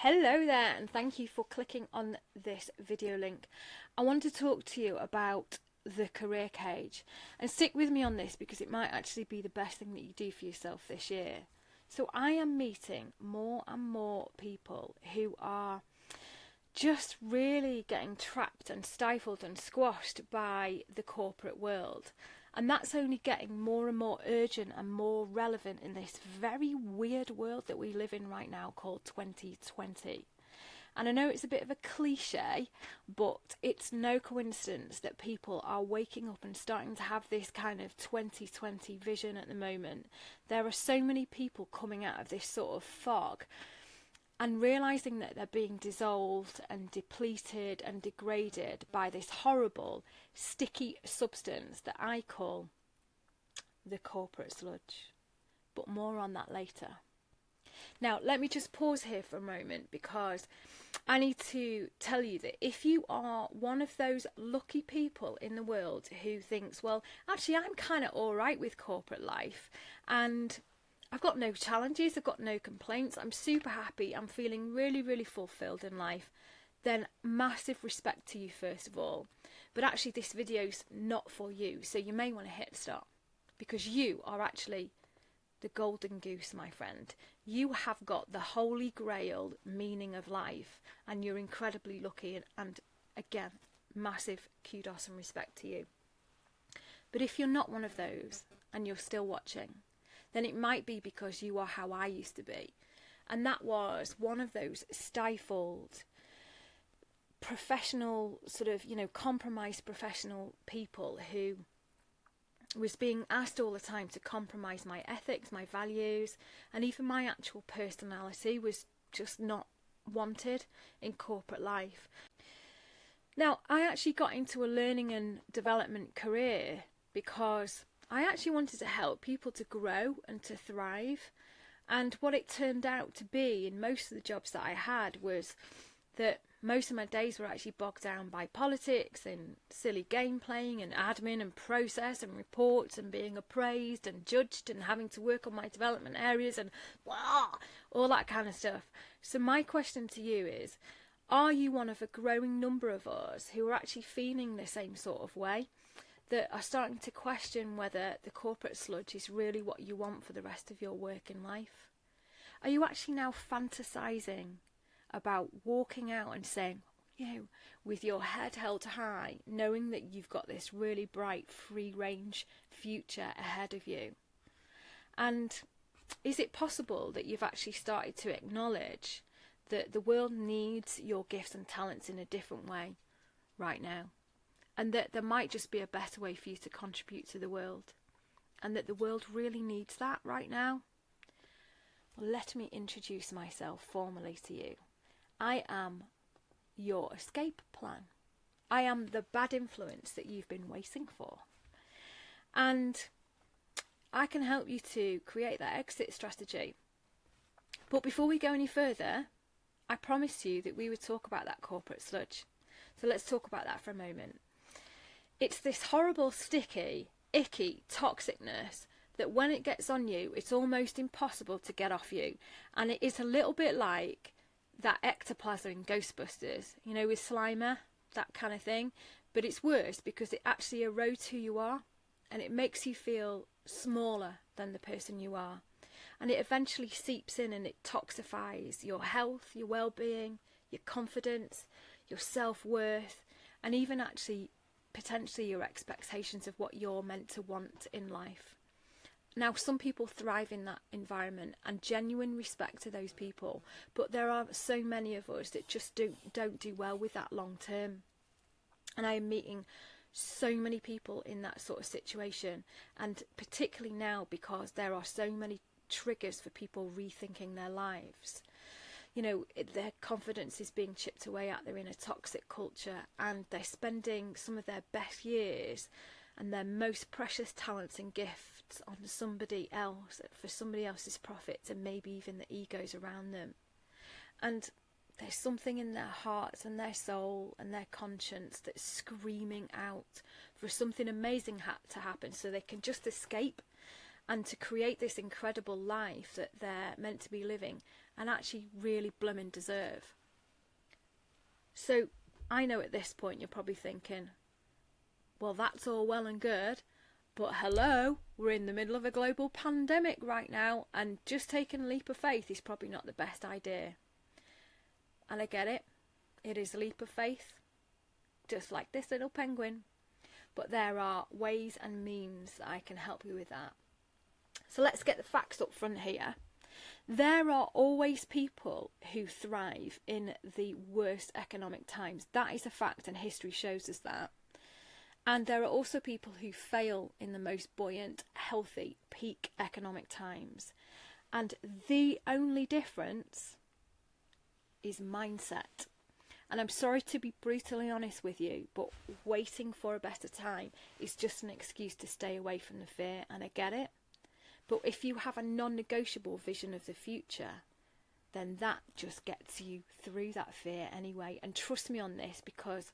Hello there, and thank you for clicking on this video link. I want to talk to you about the career cage, and stick with me on this because it might actually be the best thing that you do for yourself this year. So I am meeting more and more people who are just really getting trapped and stifled and squashed by the corporate world. And that's only getting more and more urgent and more relevant in this very weird world that we live in right now called 2020. And I know it's a bit of a cliche, but it's no coincidence that people are waking up and starting to have this kind of 2020 vision at the moment. There are so many people coming out of this sort of fog and realising that they're being dissolved and depleted and degraded by this horrible, sticky substance that I call the corporate sludge. But more on that later. Now, let me just pause here for a moment because I need to tell you that if you are one of those lucky people in the world who thinks, well, actually, I'm kind of all right with corporate life and I've got no challenges, I've got no complaints, I'm super happy, I'm feeling really, really fulfilled in life, then massive respect to you first of all. But actually this video's not for you, so you may want to hit stop because you are actually the golden goose, my friend. You have got the holy grail meaning of life and you're incredibly lucky, and again, massive kudos and respect to you. But if you're not one of those and you're still watching, then it might be because you are how I used to be. And that was one of those stifled, professional, compromised professional people who was being asked all the time to compromise my ethics, my values, and even my actual personality was just not wanted in corporate life. Now, I actually got into a learning and development career because I actually wanted to help people to grow and to thrive. And what it turned out to be in most of the jobs that I had was that most of my days were actually bogged down by politics and silly game playing and admin and process and reports and being appraised and judged and having to work on my development areas and blah, all that kind of stuff. So my question to you is, are you one of a growing number of us who are actually feeling the same sort of way? That are starting to question whether the corporate sludge is really what you want for the rest of your working life? Are you actually now fantasising about walking out and saying, with your head held high, knowing that you've got this really bright, free-range future ahead of you? And is it possible that you've actually started to acknowledge that the world needs your gifts and talents in a different way right now? And that there might just be a better way for you to contribute to the world. And that the world really needs that right now. Well, let me introduce myself formally to you. I am your escape plan. I am the bad influence that you've been waiting for. And I can help you to create that exit strategy. But before we go any further, I promised you that we would talk about that corporate sludge. So let's talk about that for a moment. It's this horrible, sticky, icky toxicness that when it gets on you, it's almost impossible to get off you. And it is a little bit like that ectoplasm in Ghostbusters, with Slimer, that kind of thing. But it's worse because it actually erodes who you are and it makes you feel smaller than the person you are. And it eventually seeps in and it toxifies your health, your well-being, your confidence, your self-worth, and even actually potentially your expectations of what you're meant to want in life. Now, some people thrive in that environment, and genuine respect to those people, but there are so many of us that just don't do well with that long term. And I am meeting so many people in that sort of situation, and particularly now because there are so many triggers for people rethinking their lives. Their confidence is being chipped away at. They're in a toxic culture and they're spending some of their best years and their most precious talents and gifts on somebody else, for somebody else's profits and maybe even the egos around them. And there's something in their hearts and their soul and their conscience that's screaming out for something amazing to happen so they can just escape and to create this incredible life that they're meant to be living. and actually really blooming deserve. So I know at this point you're probably thinking, well, that's all well and good, but hello, we're in the middle of a global pandemic right now, and just taking a leap of faith is probably not the best idea. And I get it. It is a leap of faith, just like this little penguin. But there are ways and means that I can help you with that. So let's get the facts up front here. There are always people who thrive in the worst economic times. That is a fact, and history shows us that. And there are also people who fail in the most buoyant, healthy, peak economic times. And the only difference is mindset. And I'm sorry to be brutally honest with you, but waiting for a better time is just an excuse to stay away from the fear, and I get it. But if you have a non-negotiable vision of the future, then that just gets you through that fear anyway. And trust me on this, because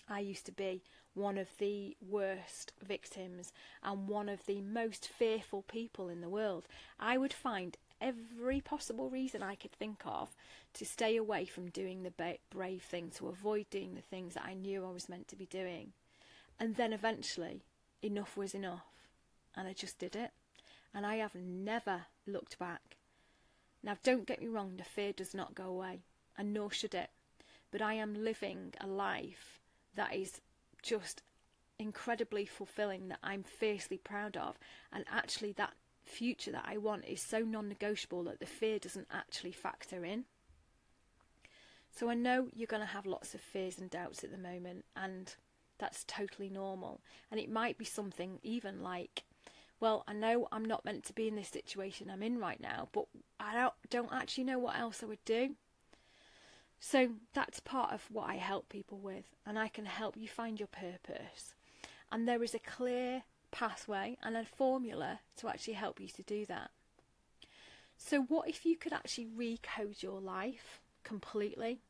I used to be one of the worst victims and one of the most fearful people in the world. I would find every possible reason I could think of to stay away from doing the brave thing, to avoid doing the things that I knew I was meant to be doing. And then eventually, enough was enough, and I just did it. And I have never looked back. Now, don't get me wrong, the fear does not go away, and nor should it. But I am living a life that is just incredibly fulfilling, that I'm fiercely proud of, and actually that future that I want is so non-negotiable that the fear doesn't actually factor in. So I know you're going to have lots of fears and doubts at the moment, and that's totally normal. And it might be something even like, well, I know I'm not meant to be in this situation I'm in right now, but I don't actually know what else I would do. So that's part of what I help people with, and I can help you find your purpose. And there is a clear pathway and a formula to actually help you to do that. So what if you could actually recode your life completely?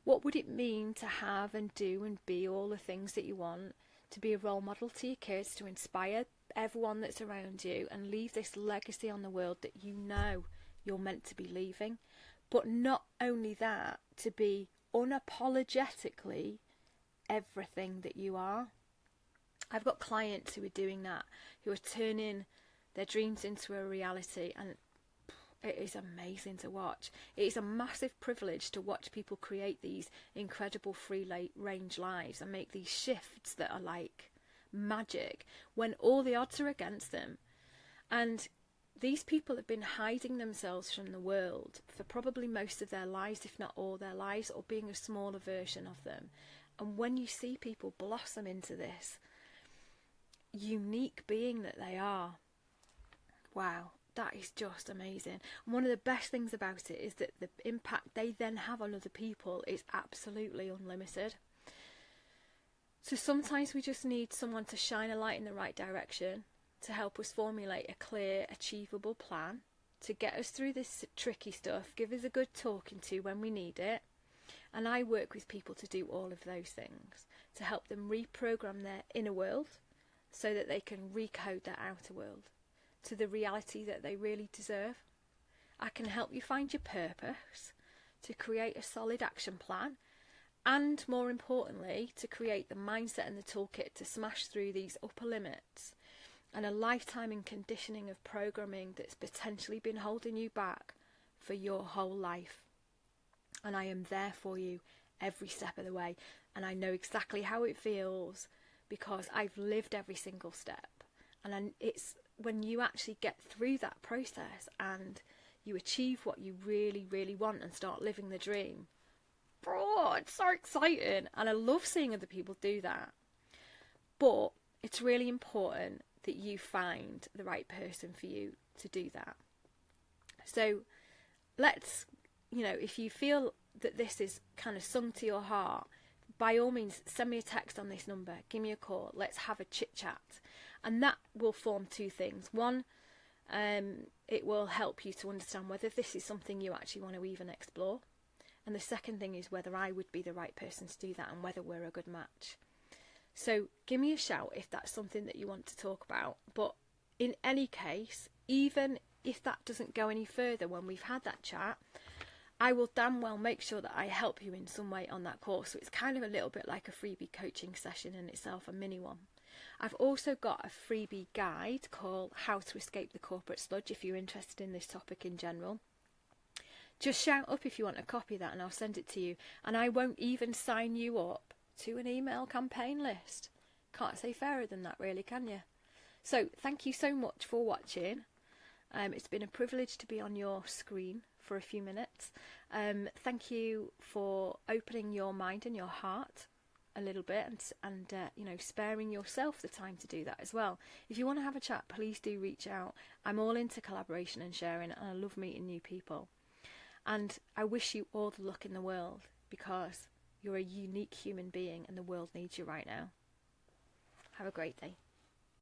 What would it mean to have and do and be all the things that you want, to be a role model to your kids, to inspire everyone that's around you, and leave this legacy on the world that you know you're meant to be leaving? But not only that, to be unapologetically everything that you are. I've got clients who are doing that, who are turning their dreams into a reality, and it is amazing to watch. It is a massive privilege to watch people create these incredible free range lives and make these shifts that are like magic when all the odds are against them. And these people have been hiding themselves from the world for probably most of their lives, if not all their lives, or being a smaller version of them. And when you see people blossom into this unique being that they are, wow, that is just amazing. And one of the best things about it is that the impact they then have on other people is absolutely unlimited. So sometimes we just need someone to shine a light in the right direction, to help us formulate a clear, achievable plan, to get us through this tricky stuff, give us a good talking to when we need it. And I work with people to do all of those things, to help them reprogram their inner world so that they can recode their outer world to the reality that they really deserve. I can help you find your purpose, to create a solid action plan, and more importantly, to create the mindset and the toolkit to smash through these upper limits and a lifetime in conditioning of programming that's potentially been holding you back for your whole life. And I am there for you every step of the way, and I know exactly how it feels because I've lived every single step. And it's when you actually get through that process and you achieve what you really, really want and start living the dream, bro, it's so exciting. And I love seeing other people do that. But it's really important that you find the right person for you to do that. So let's, if you feel that this is kind of sung to your heart, by all means, send me a text on this number, give me a call, let's have a chit chat. And that will form two things. One, it will help you to understand whether this is something you actually want to even explore. And the second thing is whether I would be the right person to do that and whether we're a good match. So give me a shout if that's something that you want to talk about. But in any case, even if that doesn't go any further when we've had that chat, I will damn well make sure that I help you in some way on that course. So it's kind of a little bit like a freebie coaching session in itself, a mini one. I've also got a freebie guide called How to Escape the Corporate Sludge if you're interested in this topic in general. Just shout up if you want a copy of that and I'll send it to you. And I won't even sign you up to an email campaign list. Can't say fairer than that, really, can you? So thank you so much for watching. It's been a privilege to be on your screen for a few minutes. Thank you for opening your mind and your heart a little bit, and you know, sparing yourself the time to do that as well. If you want to have a chat, please do reach out. I'm all into collaboration and sharing, and I love meeting new people. And I wish you all the luck in the world, because you're a unique human being and the world needs you right now. Have a great day.